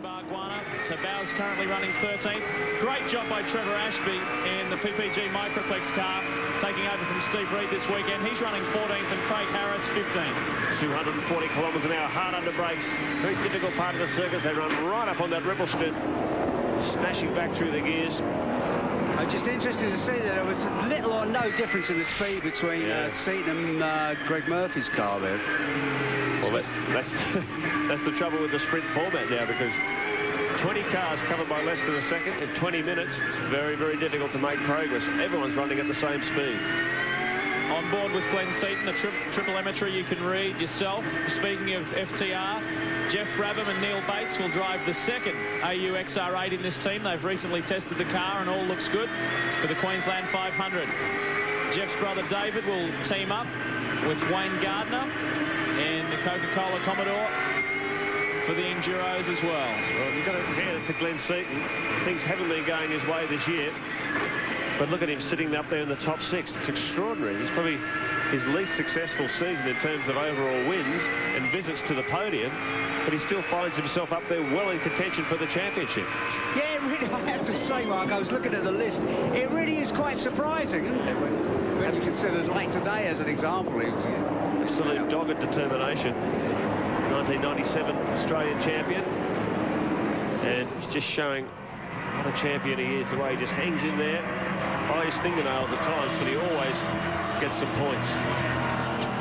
Barguana. So Bowers currently running 13th. Great job by Trevor Ashby in the PPG Microplex car, taking over from Steve Reed this weekend. He's running 14th and Craig Harris 15th. 240 kilometres an hour, hard under brakes. Very difficult part of the circuit. They run right up on that ripple strip, smashing back through the gears. I'm just interested to see that there was little or no difference in the speed between Seaton and Greg Murphy's car there. Well, that's the trouble with the sprint format now, because 20 cars covered by less than a second in 20 minutes. It's very, very difficult to make progress. Everyone's running at the same speed. On board with Glenn Seaton, the triplemetry you can read yourself. Speaking of FTR, Jeff Brabham and Neil Bates will drive the second AU XR8 in this team. They've recently tested the car and all looks good for the Queensland 500. Jeff's brother David will team up with Wayne Gardner and the Coca-Cola Commodore for the Enduros as well. Well, you've got to hand it to Glenn Seaton. Things haven't been going his way this year, but look at him sitting up there in the top 6. It's extraordinary. It's probably his least successful season in terms of overall wins and visits to the podium, but he still finds himself up there well in contention for the championship. Yeah, really, I have to say, Mark, I was looking at the list. It really is quite surprising, isn't it? When you consider like today as an example. It was absolute dogged determination. 1997 Australian champion, and he's just showing what a champion he is, the way he just hangs in there by his fingernails at times, but he always gets some points.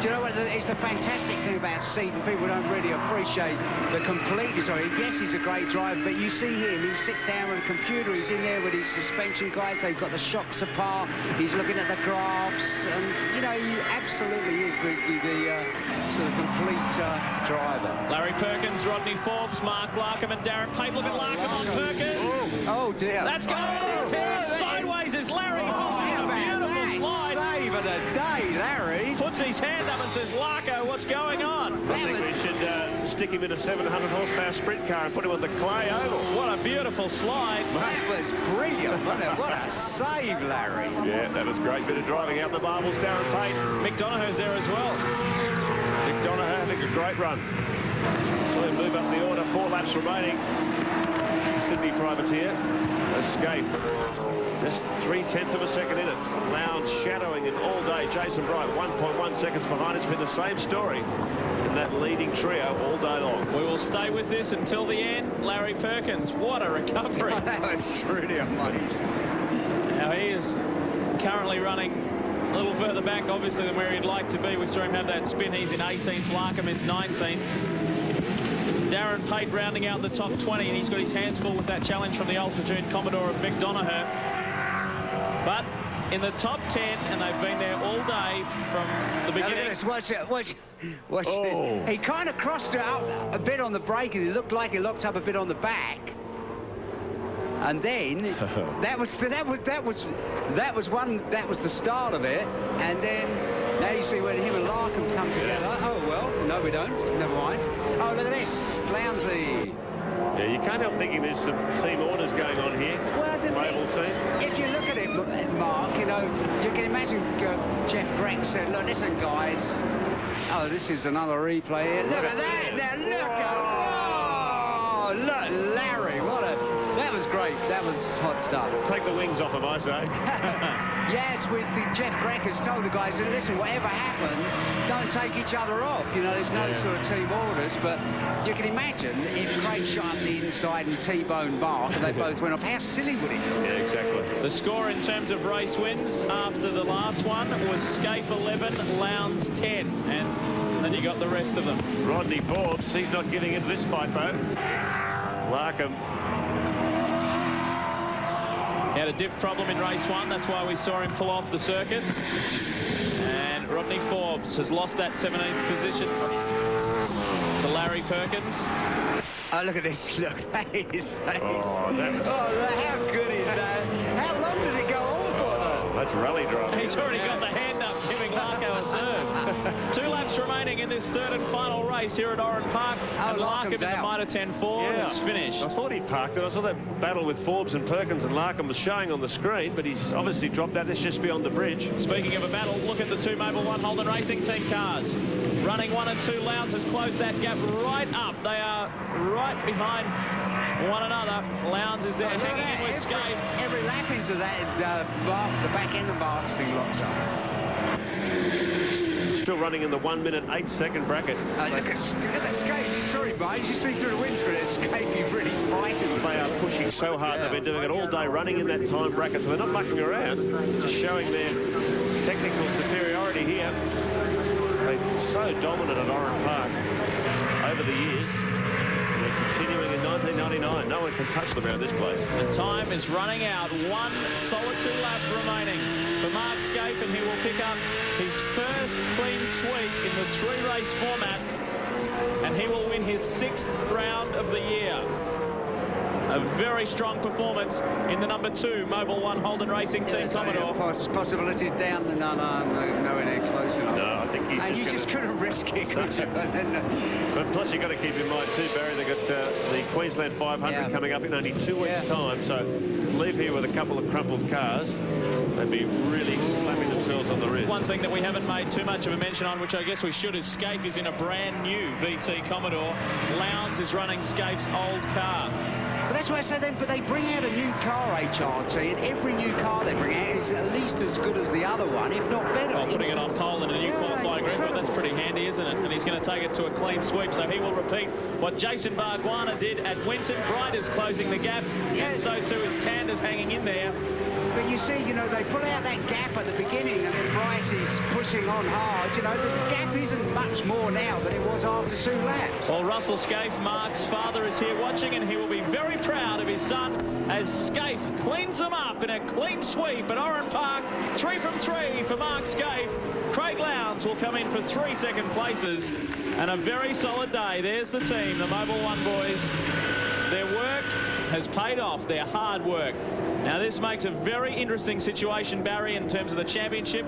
Do you know what is the fantastic thing about Seaton? People don't really appreciate the completeness of it. Yes, he's a great driver, but you see him, he sits down with a computer, he's in there with his suspension guys, they've got the shocks apart, he's looking at the graphs, and, you know, he absolutely is the sort of complete driver. Larry Perkins, Rodney Forbes, Mark Larkham and Darren Pate. Look at Larkham on Perkins. Oh, dear. That's going sideways as Larry. Beautiful slide. Save of the day, Larry. Puts his hand up and says, Larko, what's going on? I think we should stick him in a 700 horsepower sprint car and put him on the clay oval. What a beautiful slide. That was brilliant. What a save, Larry. Yeah, that was great. Bit of driving out the marbles, Darren Pate. Mick Donohue's there as well. Mick Donohue having a great run. So they move up the order, 4 laps remaining. Sydney Privateer, escape. Just 0.3 of a second in it. Lowndes shadowing it all day. Jason Bright 1.1 seconds behind. It's been the same story in that leading trio all day long. We will stay with this until the end. Larry Perkins, what a recovery. That was really amazing. Now he is currently running a little further back, obviously, than where he'd like to be. We saw him have that spin. He's in 18th. Larkham is 19th. Darren Pate rounding out the top 20, and he's got his hands full with that challenge from the Ultra-Tune Commodore of Mick Donohue. But in the top 10, and they've been there all day from the beginning. Watch this. He kind of crossed it up a bit on the brake, and it looked like he locked up a bit on the back. And then that was the start of it. And then now you see when him and Larkham come together. Oh well, no we don't. Never mind. Oh look at this, Lounsey. Yeah, you can't help thinking there's some team orders going on here. Well, if you look at it, Mark, you know, you can imagine Jeff Gregg said, look, listen, guys. Oh, this is another replay here. Look at that. Now, look. Look, Larry, that was great. That was hot stuff. Take the wings off him, I say. Yes, Jeff Gregg has told the guys, listen, whatever happened, don't take each other off. You know, there's no sort of team orders, but you can imagine if Craig shot up the inside and T-boned Mark and they both went off, how silly would it be? Yeah, exactly. The score in terms of race wins after the last one was Scaife 11, Lowndes 10, and then you got the rest of them. Rodney Forbes, he's not getting into this fight, though. Larkham. He had a diff problem in race 1. That's why we saw him pull off the circuit. And Rodney Forbes has lost that 17th position to Larry Perkins. Oh, look at this. Look, that is. Oh, how good is that? How long did it go on for, though? That's rally drive. He's already got the hand up, giving Larko a serve. 2 laps remaining in this third and final race here at Oran Park. And Larkham in the Mitre 10 Ford is finished. I thought he'd parked it. I saw that battle with Forbes and Perkins, and Larkham was showing on the screen, but he's obviously dropped that. It's just beyond the bridge. Speaking of a battle, look at the 2 Mobil 1 Holden Racing Team cars. Running 1 and 2, Lowndes has closed that gap right up. They are right behind one another. Lowndes is there hanging in with Scaife. Every lap into that, the back end of Mark's thing locks up. Still running in the 1 minute 8 second bracket. Look at that Scaife. Sorry, mate. You see through the windscreen, that Scaife, you've really frightened. They are pushing so hard. They've been doing it all day, running in that time bracket. So they're not mucking around, just showing their technical superiority here. They're so dominant at Oran Park over the years. And they're continuing in 1999. No one can touch them around this place. The time is running out. One solitary lap remaining for Mark Scaife, and he will pick up his first clean sweep in the 3-race format, and he will win his 6th round of the year. A very strong performance in the number 2 Mobil 1 Holden Racing Team Commodore. Possibility down the nowhere near close enough. No, I think he's and you just couldn't risk it, could you? But plus you've got to keep in mind too, Barry, they've got the Queensland 500 coming up in only 2 weeks' time. So to leave here with a couple of crumpled cars, they'd be really slapping themselves on the wrist. One thing that we haven't made too much of a mention on, which I guess we should, is Scaife is in a brand new VT Commodore. Lowndes is running Scaife's old car. But that's why I say then, but they bring out a new car, HRT, and every new car they bring out is at least as good as the other one, if not better. Well, putting it on pole in a new qualifying record, that's pretty handy, isn't it? And he's going to take it to a clean sweep, so he will repeat what Jason Bargwanna did at Winton. Bright is closing the gap, and so too is Tanders hanging in there. But you see, you know, they pull out that gap at the beginning, and then Bright is pushing on hard. You know, the gap isn't much more now than it was after 2 laps. Well, Russell Scaife, Mark's father, is here watching, and he will be very proud of his son as Scaife cleans them up in a clean sweep at Oran Park. 3 from 3 for Mark Scaife. Craig Lowndes will come in for 3 second places, and a very solid day. There's the team, the Mobil 1 boys. Their work has paid off, their hard work. Now this makes a very interesting situation, Barry, in terms of the championship.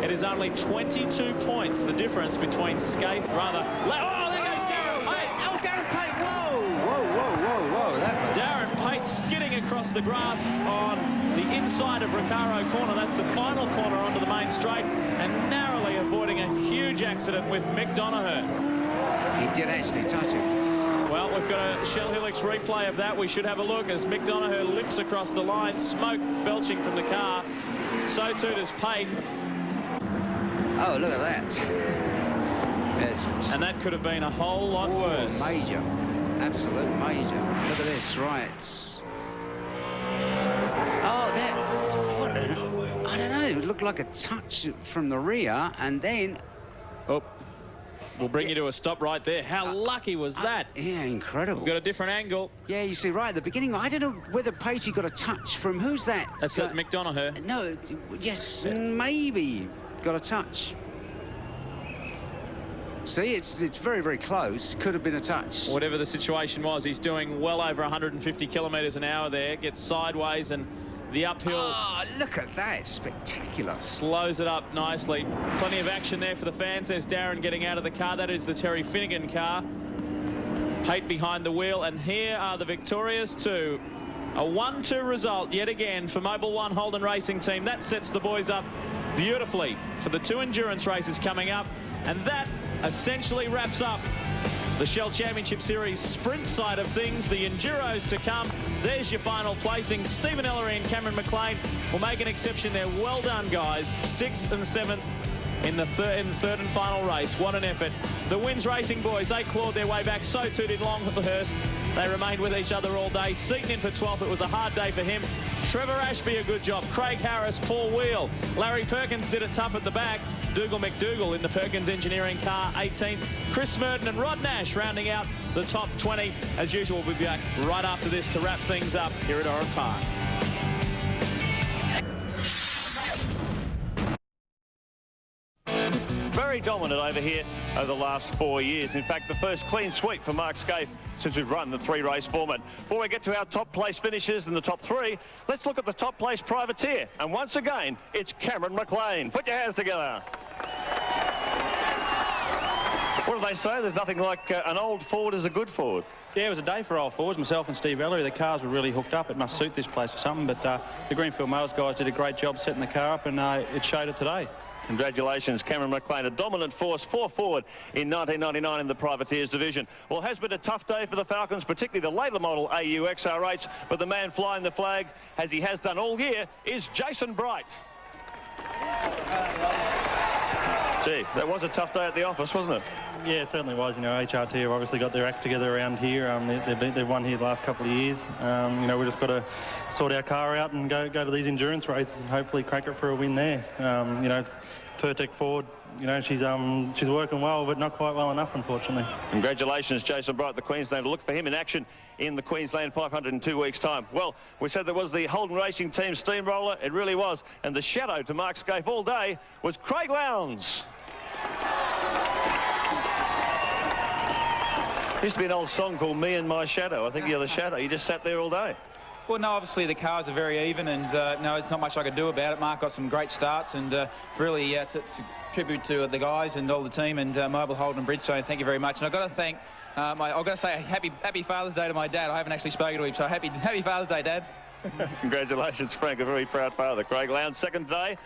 It is only 22 points, the difference between Scaife, rather... Oh, there goes Darren Pate! Oh, Darren Pate, whoa, that was... Darren Pate skidding across the grass on the inside of Recaro corner. That's the final corner onto the main straight, and narrowly avoiding a huge accident with Mick Donoghue. He did actually touch him. Well, we've got a Shell Helix replay of that. We should have a look as Mick Donoghue limps across the line, smoke belching from the car. So too does Pate. Oh, look at that. And that could have been a whole lot worse. Major. Absolute major. Look at this, right. Oh, that... What? I don't know. It looked like a touch from the rear, and then... Oh. We'll bring you to a stop right there. How lucky was that? Yeah, incredible. We've got a different angle. Yeah, you see, right at the beginning, I don't know whether Patey got a touch from... Who's that? That's Mick Donoghue. No, yes, maybe got a touch. See, it's very, very close. Could have been a touch. Whatever the situation was, he's doing well over 150 kilometres an hour there. Gets sideways and the uphill... Oh, look at that. Spectacular. Slows it up nicely. Plenty of action there for the fans. There's Darren getting out of the car. That is the Terry Finnegan car. Pate behind the wheel. And here are the victorious two. A 1-2 result yet again for Mobil 1 Holden Racing Team. That sets the boys up beautifully for the 2 endurance races coming up. And that essentially wraps up the Shell Championship Series sprint side of things. The Enduros to come. There's your final placing. Stephen Ellery and Cameron McLean will make an exception there. Well done, guys. 6th and 7th in the third and final race. What an effort. The Wins Racing boys, they clawed their way back. So too did Longhurst. They remained with each other all day. Seaton in for 12th. It was a hard day for him. Trevor Ashby, a good job. Craig Harris, Paul Wheel. Larry Perkins did it tough at the back. Dougal McDougall in the Perkins Engineering car, 18th. Chris Merton and Rod Nash rounding out the top 20. As usual, we'll be back right after this to wrap things up here at Oran Park. Very dominant over here over the last 4 years. In fact, the first clean sweep for Mark Scaife since we've run the 3-race format. Before we get to our top place finishers in the top 3, let's look at the top place privateer. And once again, it's Cameron McLean. Put your hands together. What do they say? There's nothing like an old Ford is a good Ford. Yeah, it was a day for old Fords. Myself and Steve Ellery, the cars were really hooked up. It must suit this place or something, but the Greenfield Motors guys did a great job setting the car up, and it showed it today. Congratulations, Cameron McLean, a dominant force, 4 forward in 1999 in the Privateers division. Well, it has been a tough day for the Falcons, particularly the later model AU XR8s, but the man flying the flag, as he has done all year, is Jason Bright. Gee, that was a tough day at the office, wasn't it? Yeah, it certainly was. You know, HRT have obviously got their act together around here. They've won here the last couple of years. You know, we just got to sort our car out and go to these endurance races and hopefully crack it for a win there. You know, Pertec Ford, you know, she's working well, but not quite well enough, unfortunately. Congratulations, Jason Bright, the Queenslander. Look for him in action in the Queensland 500 in 2 weeks' time. Well, we said there was the Holden Racing Team steamroller. It really was. And the shadow to Mark Scaife all day was Craig Lowndes. Used to be an old song called Me and My Shadow. I think you're the shadow. You just sat there all day. Well, no, obviously the cars are very even, and no, there's not much I could do about it. Mark got some great starts, and really to tribute to the guys and all the team and Mobile, Holden and Bridgestone. Thank you very much. And I've got to thank, I've got to say happy Father's Day to my dad. I haven't actually spoken to him, so happy Father's Day, Dad. Congratulations, Frank, a very proud father. Craig Lowndes, second day.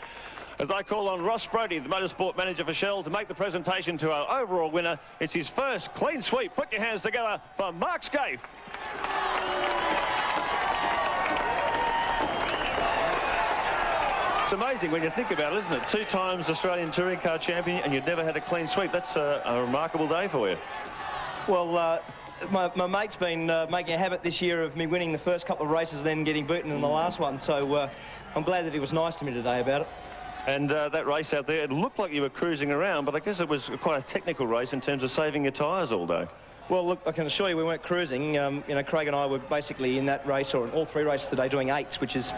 As I call on Ross Brody, the motorsport manager for Shell, to make the presentation to our overall winner. It's his first clean sweep. Put your hands together for Mark Scaife. It's amazing when you think about it, isn't it? 2 times Australian touring car champion, and you've never had a clean sweep. That's a remarkable day for you. Well, my mate's been making a habit this year of me winning the first couple of races, then getting beaten in the last one. So I'm glad that he was nice to me today about it. And that race out there, it looked like you were cruising around, but I guess it was quite a technical race in terms of saving your tyres all day. Well, look, I can assure you we weren't cruising. You know, Craig and I were basically in that race, or in all 3 races today, doing 8s, which is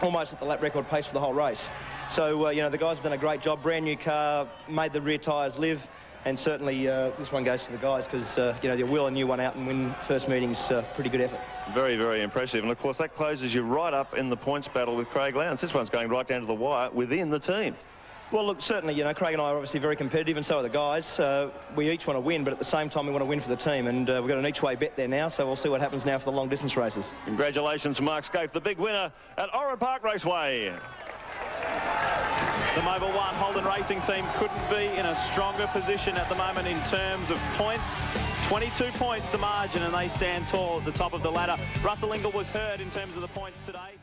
almost at the lap record pace for the whole race. So, you know, the guys have done a great job. Brand new car, made the rear tyres live. And certainly this one goes to the guys because, you know, you wheel a new one out and win first meeting's pretty good effort. Very, very impressive. And, of course, that closes you right up in the points battle with Craig Lowndes. This one's going right down to the wire within the team. Well, look, certainly, you know, Craig and I are obviously very competitive, and so are the guys. We each want to win, but at the same time, we want to win for the team. And we've got an each-way bet there now, so we'll see what happens now for the long-distance races. Congratulations, Mark Scaife, the big winner at Oran Park Raceway. The Mobile 1 Holden Racing Team couldn't be in a stronger position at the moment in terms of points. 22 points the margin, and they stand tall at the top of the ladder. Russell Ingall was hurt in terms of the points today.